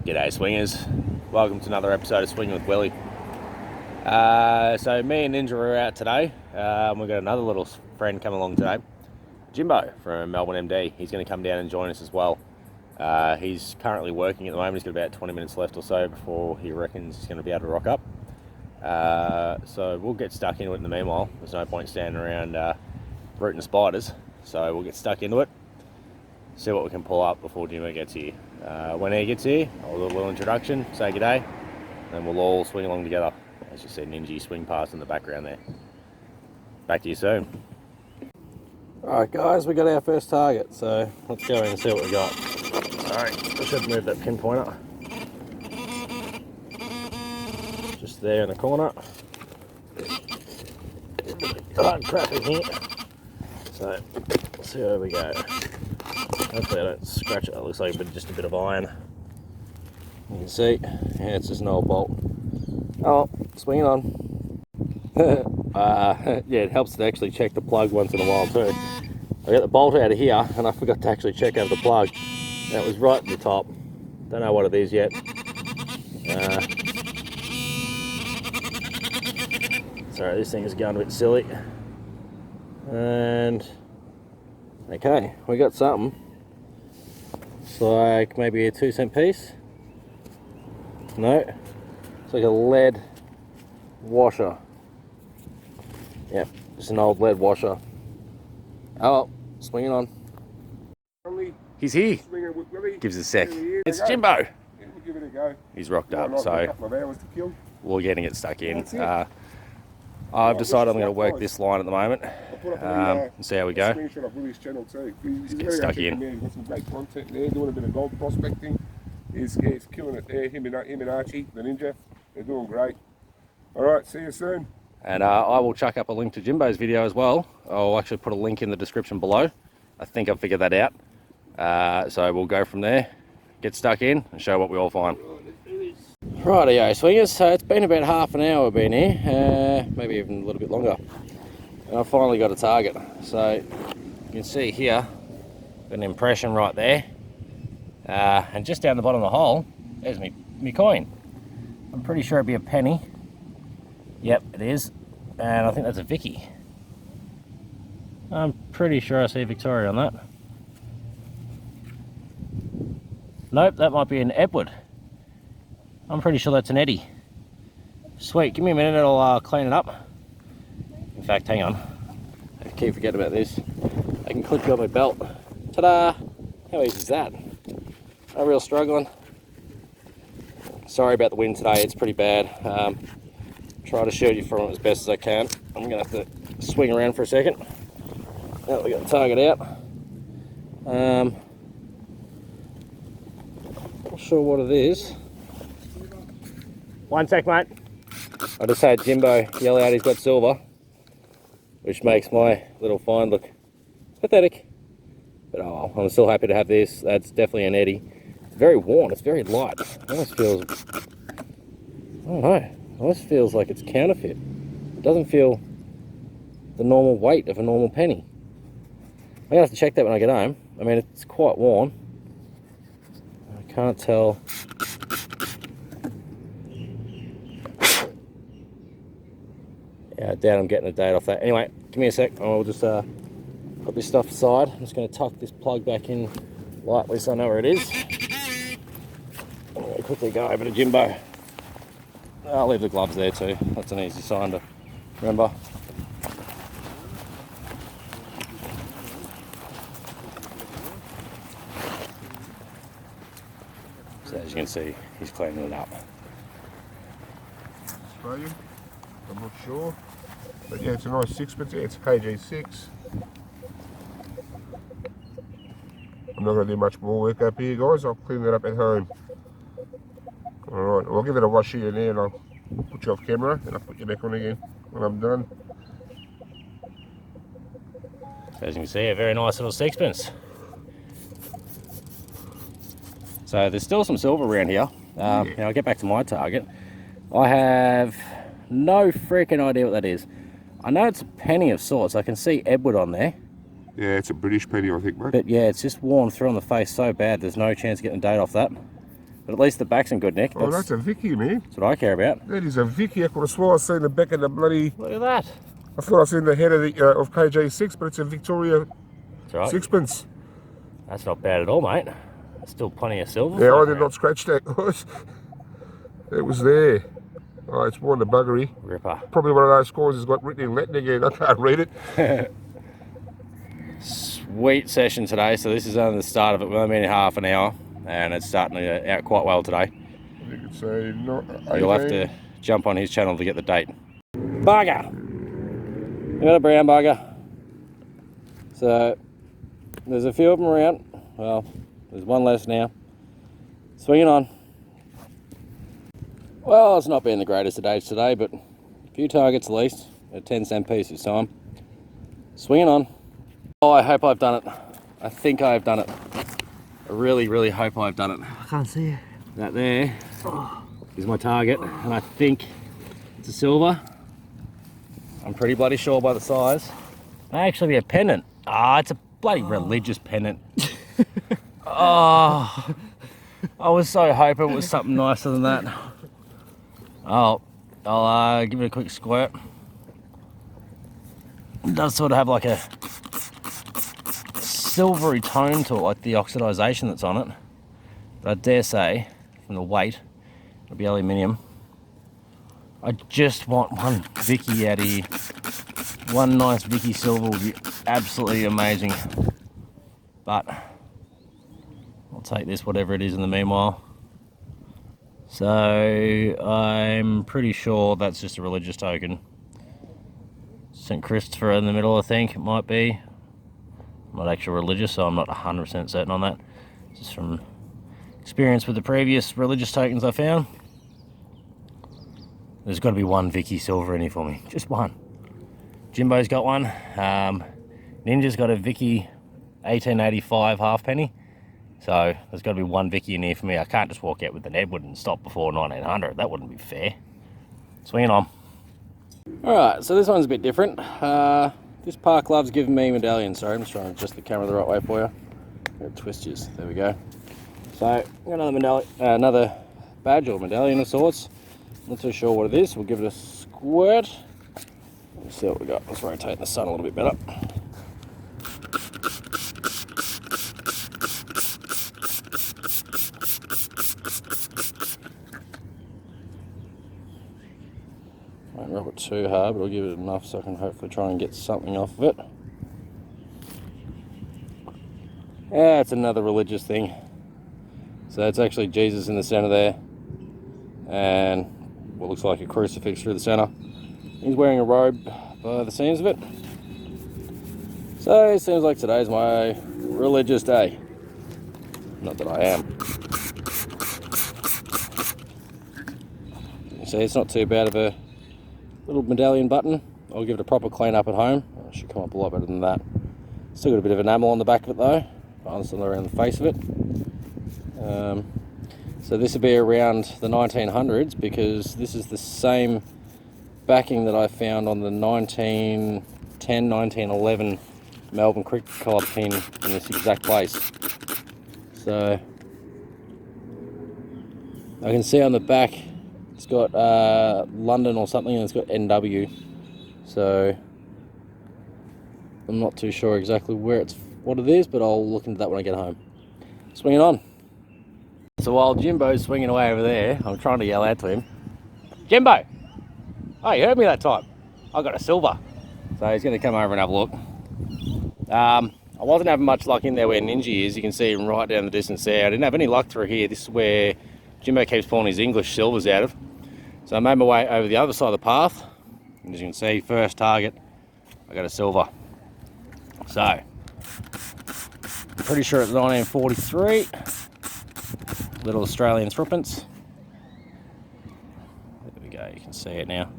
G'day swingers, welcome to another episode of Swingin wit Willy. So me and Ninja are out today. We've got another little friend coming along today, Jimbo from Melbourne MD. He's going to come down and join us as well. He's currently working at the moment. He's got about 20 minutes left or so before he reckons he's going to be able to rock up. So we'll get stuck into it in the meanwhile. There's no point standing around rooting spiders, so we'll get stuck into it, see what we can pull up before Jimbo gets here. When he gets here, I'll do a little introduction, say g'day, and we'll all swing along together. As you see Ninja swing past in the background there. Back to you soon. Alright guys, we got our first target, so let's go in and see what we got. Sorry, I should move that pinpointer. Just there in the corner. Hard crap in here. So, let's see where we go. Hopefully I don't scratch it. It looks like just a bit of iron. You can see, yeah, it's just an old bolt. Oh, swing it on. Yeah, it helps to actually check the plug once in a while too. I got the bolt out of here and I forgot to actually check out the plug. That was right at the top. Don't know what it is yet. Sorry, this thing is going a bit silly. And okay, we got something. It's like maybe a 2-cent piece. No, it's like a lead washer. Yep, just an old lead washer. Oh, swinging on. He's here. Gives us a sec. It's Jimbo. Give it a go. He's rocked up, so we're getting it stuck in. I've decided I'm going to work this line at the moment and see how we go. Let's get stuck in. He's got some great content there, doing a bit of gold prospecting. He's killing it there. Him and Archie, the Ninja, they're doing great. All right, see you soon. And I will chuck up a link to Jimbo's video as well. I'll actually put a link in the description below. I think I've figured that out. So we'll go from there, get stuck in and show what we all find. Rightio swingers, so it's been about half an hour we've been here, maybe even a little bit longer. And I finally got a target. So you can see here, got an impression right there. And just down the bottom of the hole, there's me coin. I'm pretty sure it'd be a penny. Yep, it is. And I think that's a Vicky. I'm pretty sure I see Victoria on that. Nope, that might be an Edward. I'm pretty sure that's an Eddie. Sweet, give me a minute, I'll clean it up. In fact, hang on. I keep forgetting about this. I can clip you on my belt. Ta-da! How easy is that? No real struggling. Sorry about the wind today, it's pretty bad. Try to shield you from it as best as I can. I'm gonna have to swing around for a second. Now that we got the target out. Not sure what it is. One sec, mate. I just had Jimbo yell out he's got silver, which makes my little find look pathetic. But oh well, I'm still happy to have this. That's definitely an Eddie. It's very worn, it's very light. It almost feels, I don't know, it almost feels like it's counterfeit. It doesn't feel the normal weight of a normal penny. I'm gonna have to check that when I get home. I mean, it's quite worn. I can't tell. Yeah, I doubt I'm getting a date off that. Anyway, give me a sec. I'll just put this stuff aside. I'm just going to tuck this plug back in lightly so I know where it is. I'm going to quickly go over to Jimbo. I'll leave the gloves there too. That's an easy sign to remember. So as you can see, he's cleaning it up. Australian, I'm not sure. But yeah, it's a nice sixpence. Yeah, it's a KG6. I'm not going to do much more work up here, guys. I'll clean that up at home. Alright, I'll give it a wash here and there and I'll put you off camera and I'll put you back on again when I'm done. As you can see, a very nice little sixpence. So there's still some silver around here. Now I'll get back to my target. I have no freaking idea what that is. I know it's a penny of sorts. I can see Edward on there. Yeah, it's a British penny, I think, mate. But yeah, it's just worn through on the face so bad, there's no chance of getting a date off that. But at least the back's in good nick. Oh, that's a Vicky, man. That's what I care about. That is a Vicky. I could have sworn I seen the back of the bloody... Look at that. I thought I seen the head of the of KJ6, but it's a Victoria Right. sixpence. That's not bad at all, mate. Still plenty of silver. Yeah, I did not scratch that, guys. It was there. Oh, it's more than the buggery. Ripper. Probably one of those scores has got written in Latin again. I can't read it. Sweet session today. So this is only the start of it. We've only been in half an hour, and it's starting out quite well today. You could say not. You'll have to jump on his channel to get the date. Bugger. We got a brown bugger. So there's a few of them around. Well, there's one less now. Swinging on. Well, it's not been the greatest of days today, but a few targets at least at 10-cent piece this time. Swinging on. Oh, I hope I've done it. I think I've done it. I really, really hope I've done it. I can't see it. That there is my target, and I think it's a silver. I'm pretty bloody sure by the size. May actually be a pendant. Ah, it's a bloody religious pendant. Oh, I was so hoping it was something nicer than that. Oh, I'll give it a quick squirt. It does sort of have like a silvery tone to it, like the oxidization that's on it. But I dare say, from the weight, it'll be aluminium. I just want one Vicky out of here. One nice Vicky silver would be absolutely amazing. But I'll take this, whatever it is, in the meanwhile. So I'm pretty sure that's just a religious token. St. Christopher in the middle, I think it might be. I'm not actually religious, so I'm not 100% certain on that. Just from experience with the previous religious tokens I found. There's got to be one Vicky silver in here for me. Just one. Jimbo's got one. Ninja's got a Vicky 1885 halfpenny. So there's got to be one Vicky in here for me. I can't just walk out with the Nedwood and stop before 1900. That wouldn't be fair. Swinging on. Alright, so this one's a bit different. This Park Love's giving me medallions. Sorry, I'm just trying to adjust the camera the right way for you. Got twisters. There we go. So I've got another medallion, another badge or medallion of sorts. Not too sure what it is. We'll give it a squirt. Let's see what we got. Let's rotate the sun a little bit better. Won't rub it too hard, but I'll give it enough so I can hopefully try and get something off of it. Yeah, it's another religious thing. So it's actually Jesus in the center there, and what looks like a crucifix through the center. He's wearing a robe by the seams of it. So it seems like today's my religious day. Not that I am. You see, it's not too bad of a little medallion button. I'll give it a proper clean up at home. It should come up a lot better than that. Still got a bit of enamel on the back of it though, honestly around the face of it. So this will be around the 1900s because this is the same backing that I found on the 1910, 1911 Melbourne cricket club pin in this exact place. So I can see on the back it's got London or something, and it's got NW. So I'm not too sure exactly what it is, but I'll look into that when I get home. Swinging on. So while Jimbo's swinging away over there, I'm trying to yell out to him, Jimbo! Oh, you heard me that time. I got a silver. So he's going to come over and have a look. I wasn't having much luck in there where Ninja is. You can see him right down the distance there. I didn't have any luck through here. This is where Jimbo keeps pulling his English silvers out of. So I made my way over the other side of the path. And as you can see, first target, I got a silver. So, I'm pretty sure it's 1943. Little Australian threepence. There we go, you can see it now.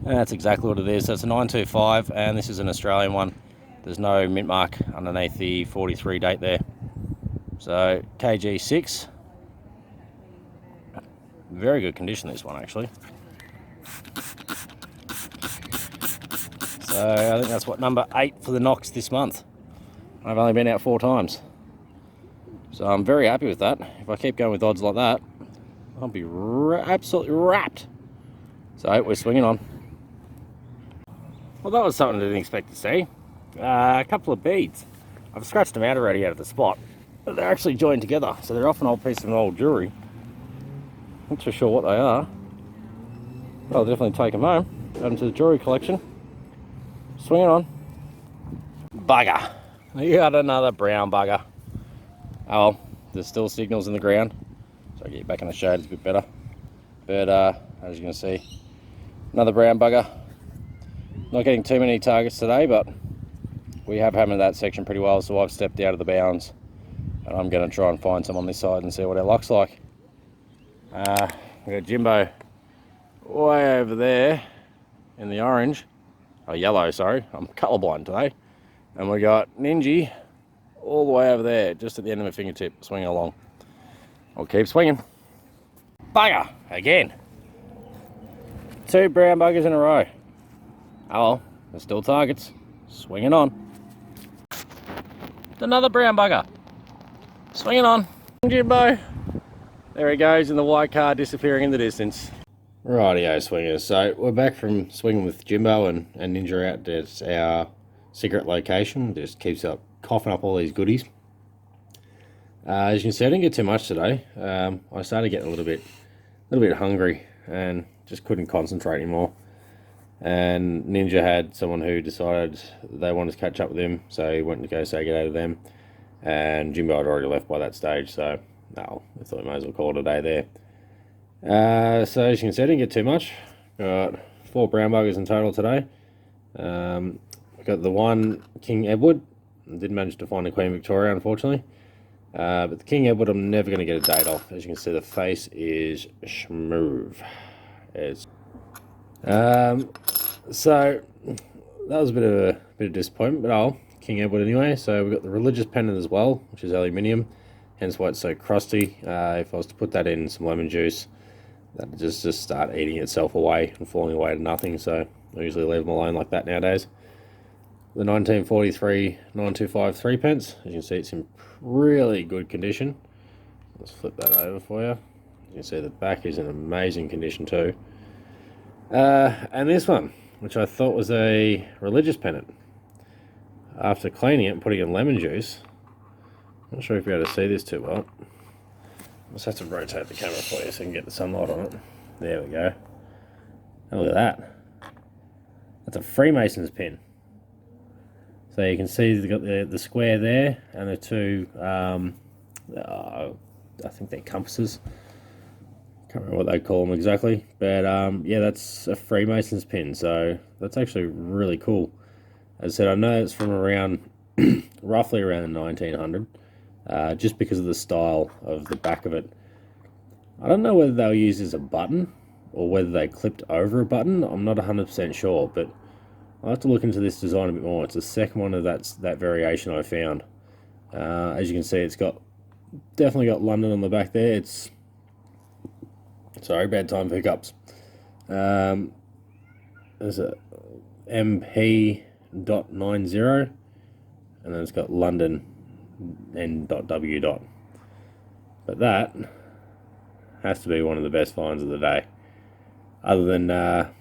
And that's exactly what it is. So it's a 925, and this is an Australian one. There's no mint mark underneath the 43 date there. So KG6. Very good condition, this one actually. So I think that's what, number 8 for the Knox this month. I've only been out 4 times. So So I'm very happy with that. If I keep going with odds like that, I'll be absolutely wrapped. So we're swinging on. Well, that was something I didn't expect to see. A couple of beads. I've scratched them out already out of the spot. But they're actually joined together, so they're off an old piece of an old jewellery. Not too sure what they are. But I'll definitely take them home. Add them to the jewellery collection. Swing it on. Bugger. You got another brown bugger. Oh well, there's still signals in the ground. So I get you back in the shade, it's a bit better. But as you can see, another brown bugger. Not getting too many targets today, but we have hammered that section pretty well, so I've stepped out of the bounds. And I'm going to try and find some on this side and see what it looks like. We got Jimbo way over there in the orange. Oh, yellow, sorry. I'm colourblind today. And we got Ninja all the way over there, just at the end of my fingertip, swinging along. I'll keep swinging. Bugger! Again. 2 brown buggers in a row. Oh well, they're still targets. Swinging on. Another brown bugger. Swinging on. Jimbo. There he goes in the white car, disappearing in the distance. Rightio, swingers. So we're back from swinging with Jimbo and Ninja out at our secret location. Just keeps up coughing up all these goodies. As you can see, I didn't get too much today. I started getting a little bit hungry and just couldn't concentrate anymore. And Ninja had someone who decided they wanted to catch up with him, so he went to go say good day to them. And Jimbo had already left by that stage, so no, I thought we might as well call it a day there. So as you can see, I didn't get too much. Got 4 brown buggers in total today. Got the one King Edward. Didn't manage to find a Queen Victoria, unfortunately. But the King Edward, I'm never going to get a date off. As you can see, the face is smooth. It's so that was a bit of disappointment, but oh, King Edward anyway. So we've got the religious pendant as well, which is aluminium, hence why it's so crusty. If I was to put that in some lemon juice, that would just start eating itself away and falling away to nothing. So I usually leave them alone like that nowadays. The 1943 925 3p, as you can see, it's in really good condition. Let's flip that over for you. You can see the back is in amazing condition too. And this one, which I thought was a religious pendant, after cleaning it and putting in lemon juice, I'm not sure if you're able to see this too well. I just have to rotate the camera for you so you can get the sunlight on it. There we go. And look at that. That's a Freemason's pin. So you can see they've got the square there and the 2, I think they're compasses. Can't remember what they call them exactly, but yeah, that's a Freemason's pin, so that's actually really cool. As I said, I know it's from around, roughly around 1900, just because of the style of the back of it. I don't know whether they'll use as a button, or whether they clipped over a button. I'm not 100% sure, but I'll have to look into this design a bit more. It's the second one of that variation I found. As you can see, it's definitely got London on the back there. It's sorry, bad time for hiccups. There's a MP.90, and then it's got London N.W. But that has to be one of the best finds of the day. Other than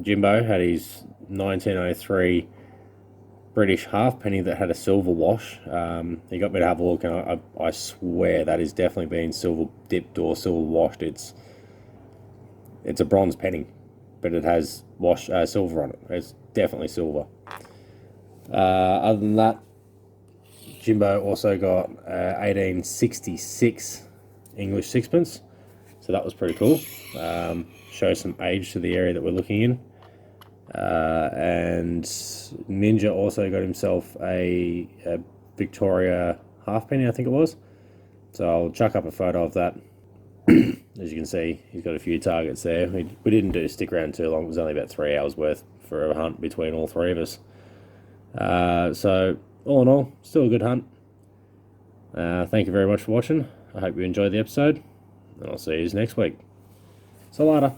Jimbo had his 1903 British halfpenny that had a silver wash. He got me to have a look, and I swear that is definitely been silver dipped or silver washed. It's a bronze penny, but it has silver on it. It's definitely silver. Other than that, Jimbo also got 1866 English sixpence, so that was pretty cool. Shows some age to the area that we're looking in. And Ninja also got himself a Victoria halfpenny, I think it was. So I'll chuck up a photo of that. As you can see, he's got a few targets there. We didn't stick around too long. It was only about 3 hours worth for a hunt between all 3 of us. So all in all, still a good hunt. Thank you very much for watching. I hope you enjoyed the episode, and I'll see you next week. So later.